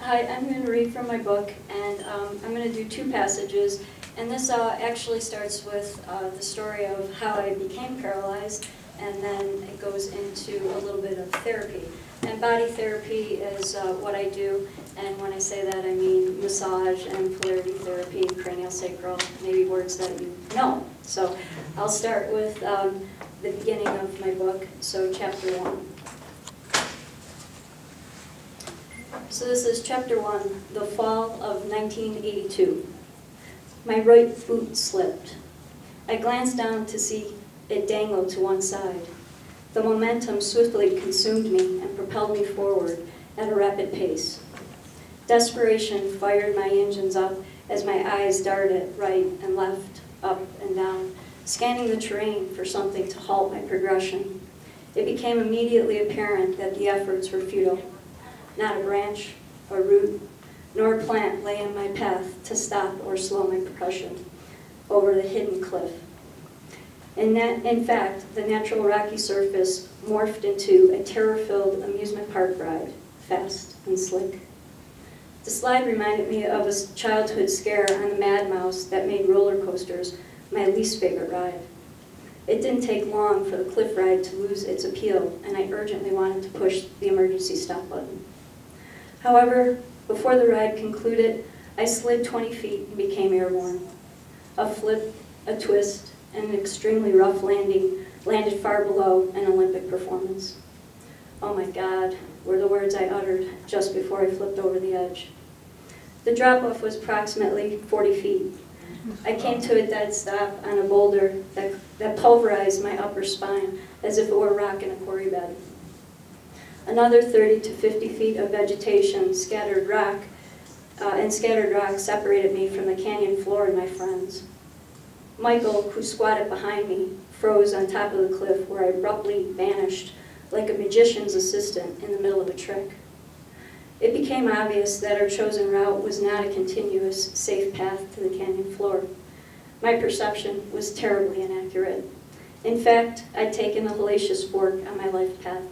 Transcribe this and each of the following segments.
Hi, I'm going to read from my book, and I'm going to do two passages. And this actually starts with the story of how I became paralyzed, and then it goes into a little bit of therapy. And body therapy is what I do, and when I say that, I mean massage and polarity therapy, cranial sacral, maybe words that you know. So I'll start with the beginning of my book, so chapter 1. So this is chapter 1, the fall of 1982. My right boot slipped. I glanced down to see it dangle to one side. The momentum swiftly consumed me and propelled me forward at a rapid pace. Desperation fired my engines up as my eyes darted right and left, up and down, scanning the terrain for something to halt my progression. It became immediately apparent that the efforts were futile. Not a branch, a root, nor a plant lay in my path to stop or slow my progression over the hidden cliff. In fact, the natural rocky surface morphed into a terror-filled amusement park ride, fast and slick. The slide reminded me of a childhood scare on the Mad Mouse that made roller coasters my least favorite ride. It didn't take long for the cliff ride to lose its appeal, and I urgently wanted to push the emergency stop button. However, before the ride concluded, I slid 20 feet and became airborne. A flip, a twist, and an extremely rough landing landed far below an Olympic performance. "Oh my God," were the words I uttered just before I flipped over the edge. The drop-off was approximately 40 feet. I came to a dead stop on a boulder that pulverized my upper spine as if it were rock in a quarry bed. Another 30 to 50 feet of vegetation and scattered rock separated me from the canyon floor and my friends. Michael, who squatted behind me, froze on top of the cliff where I abruptly vanished like a magician's assistant in the middle of a trick. It became obvious that our chosen route was not a continuous, safe path to the canyon floor. My perception was terribly inaccurate. In fact, I'd taken a hellacious fork on my life path.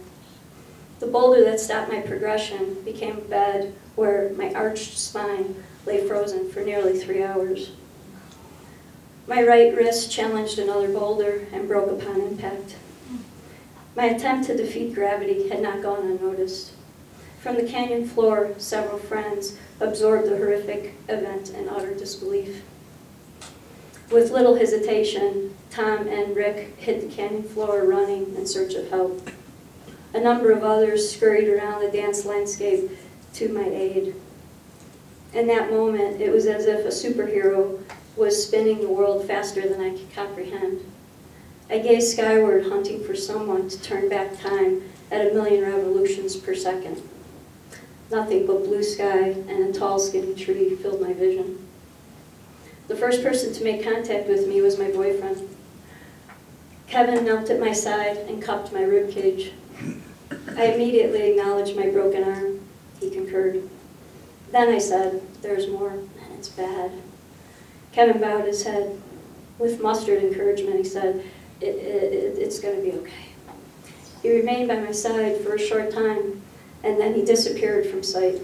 The boulder that stopped my progression became a bed where my arched spine lay frozen for nearly 3 hours. My right wrist challenged another boulder and broke upon impact. My attempt to defeat gravity had not gone unnoticed. From the canyon floor, several friends absorbed the horrific event in utter disbelief. With little hesitation, Tom and Rick hit the canyon floor running in search of help. A number of others scurried around the dance landscape to my aid. In that moment, it was as if a superhero was spinning the world faster than I could comprehend. I gazed skyward, hunting for someone to turn back time at 1,000,000 revolutions per second. Nothing but blue sky and a tall, skinny tree filled my vision. The first person to make contact with me was my boyfriend. Kevin knelt at my side and cupped my ribcage. I immediately acknowledged my broken arm. He concurred. Then I said, "There's more, and it's bad." Kevin bowed his head. With mustered encouragement, he said, It's going to be okay." He remained by my side for a short time, and then he disappeared from sight.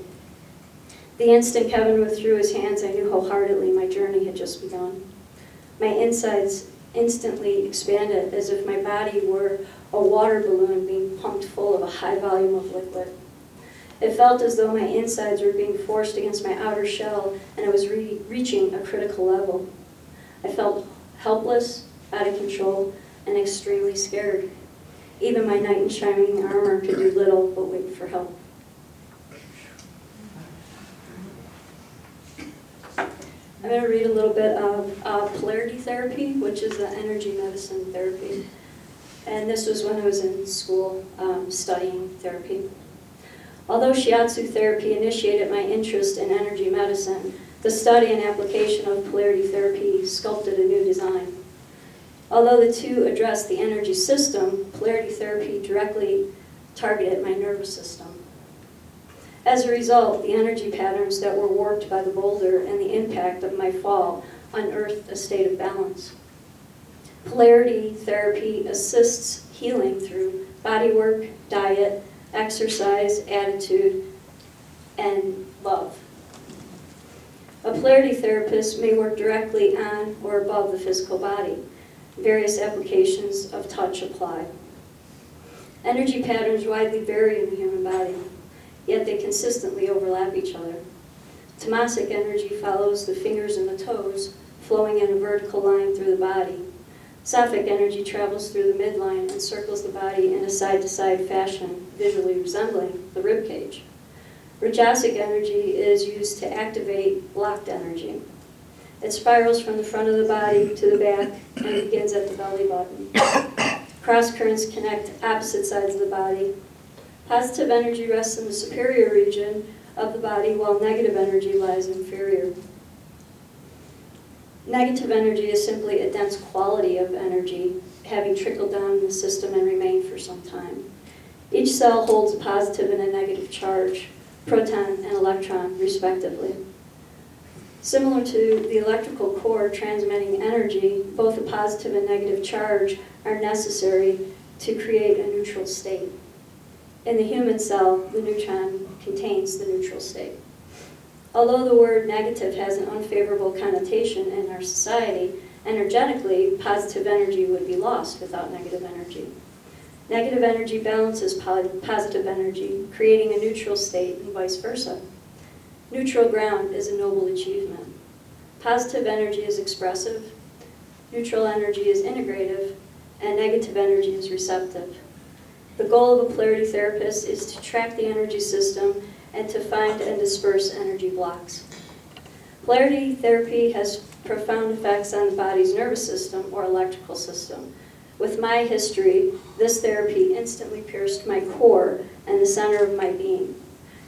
The instant Kevin withdrew his hands, I knew wholeheartedly my journey had just begun. My insides instantly expanded as if my body were a water balloon being pumped full of a high volume of liquid. It felt as though my insides were being forced against my outer shell, and I was reaching a critical level. I felt helpless, out of control, and extremely scared. Even my knight in shining armor could do little but wait for help. I'm going to read a little bit of polarity therapy, which is the energy medicine therapy. And this was when I was in school studying therapy. Although shiatsu therapy initiated my interest in energy medicine, the study and application of polarity therapy sculpted a new design. Although the two addressed the energy system, polarity therapy directly targeted my nervous system. As a result, the energy patterns that were warped by the boulder and the impact of my fall unearthed a state of balance. Polarity therapy assists healing through body work, diet, exercise, attitude, and love. A polarity therapist may work directly on or above the physical body. Various applications of touch apply. Energy patterns widely vary in the human body, yet they consistently overlap each other. Tamasic energy follows the fingers and the toes, flowing in a vertical line through the body. Sattvic energy travels through the midline and circles the body in a side-to-side fashion, visually resembling the rib cage. Rajasic energy is used to activate blocked energy. It spirals from the front of the body to the back and begins at the belly button. Cross currents connect opposite sides of the body. Positive energy rests in the superior region of the body, while negative energy lies inferior. Negative energy is simply a dense quality of energy, having trickled down in the system and remained for some time. Each cell holds a positive and a negative charge, proton and electron, respectively. Similar to the electrical cord transmitting energy, both a positive and negative charge are necessary to create a neutral state. In the human cell, the neutron contains the neutral state. Although the word negative has an unfavorable connotation in our society, energetically, positive energy would be lost without negative energy. Negative energy balances positive energy, creating a neutral state and vice versa. Neutral ground is a noble achievement. Positive energy is expressive, neutral energy is integrative, and negative energy is receptive. The goal of a polarity therapist is to track the energy system and to find and disperse energy blocks. Polarity therapy has profound effects on the body's nervous system or electrical system. With my history, this therapy instantly pierced my core and the center of my being.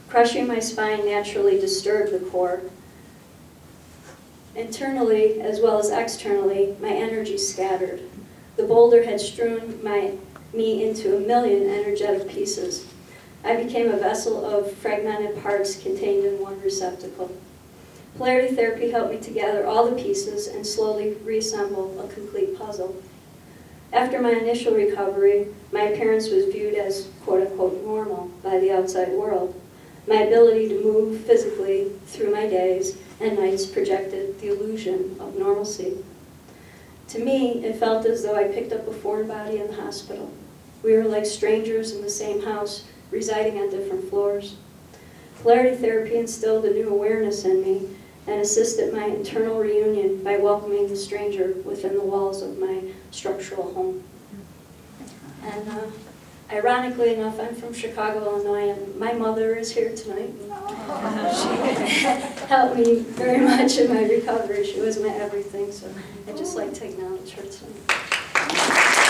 Crushing my spine naturally disturbed the core. Internally, as well as externally, my energy scattered. The boulder had strewn me into a million energetic pieces. I became a vessel of fragmented parts contained in one receptacle. Polarity therapy helped me to gather all the pieces and slowly reassemble a complete puzzle. After my initial recovery, my appearance was viewed as quote-unquote normal by the outside world. My ability to move physically through my days and nights projected the illusion of normalcy. To me, it felt as though I picked up a foreign body in the hospital. We were like strangers in the same house, residing on different floors. Polarity therapy instilled a new awareness in me and assisted my internal reunion by welcoming the stranger within the walls of my structural home. And ironically enough, I'm from Chicago, Illinois, and my mother is here tonight. She helped me very much in my recovery. She was my everything, so I'd just like to acknowledge her tonight.